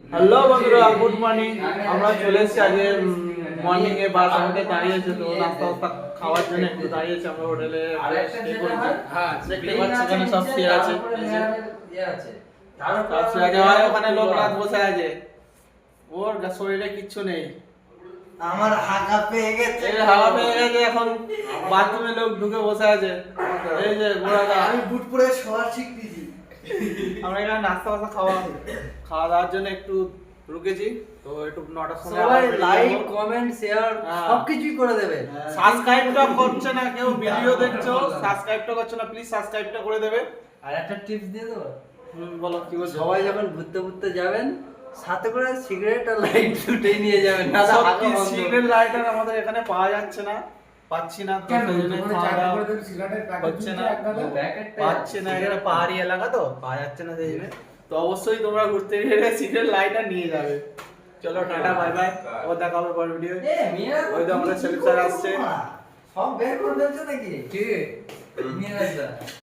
Hello বন্ধুরা, good morning. আমরা চলে এসেছি আজকে মর্নিং এ বাস আমাদের দাঁড়িয়েছে, তো নাস্তা টাস্তা খাওয়ার জন্য একটু দাঁড়িয়েছি আমরা হোটেলে। হ্যাঁ, দেখতে পাচ্ছি এখানে সব শুয়ে আছে, সব শুয়ে আছে। ভাই ওখানে লোক রাত বসে আছে, ওর শরীরে কিচ্ছু নেই। আমার হাগা পেয়ে গেছে, এই হাওয়া পেয়ে গেছে, এখন বাথরুমে লোক ঢুকে বসে আছে। এই যে গোড়াদা, আমি বুট পরে শোয়া শিখতেছি। আমরা এখানে নাস্তা টাস্তা খাওয়া দাওয়ার জন্য একটু রুকেছি। তো একটু 9টার সময় সবাই লাইক কমেন্ট শেয়ার হ্যাঁ। সবকিছুই করে দেবে। সাবস্ক্রাইবটা করছে না কেউ, ভিডিও দেখছো সাবস্ক্রাইবটা করছো না, প্লিজ সাবস্ক্রাইবটা করে দেবে। আর একটা টিপস দিয়ে দেবো, বলো কি বলছো? সবাই যখন ঘুরতে ঘুরতে যাবেন সাথে করে সিগারেট আর লাইট দুটোই নিয়ে যাবেন, না সত্যি সিগারেট লাইটার আমাদের এখানে পাওয়া যাচ্ছে না, পাচ্ছি না, তো সেই জন্য খাওয়া দাওয়া হচ্ছে না, পাচ্ছি না। এখানে পাহাড়ি এলাকা তো পাওয়া যাচ্ছে না, সেই জন্য। তো অবশ্যই তোমরা ঘুরতে গেলে সিগারেট লাইটার নিয়ে যাবে। চলো টাটা, বাই বাই, ও দেখা হবে পরের ভিডিও। ওই তো আমাদের সেলিম স্যার আসছে। সব বের করে দিচ্ছে নাকি? ঠিক আছে, নিয়ে আসবে।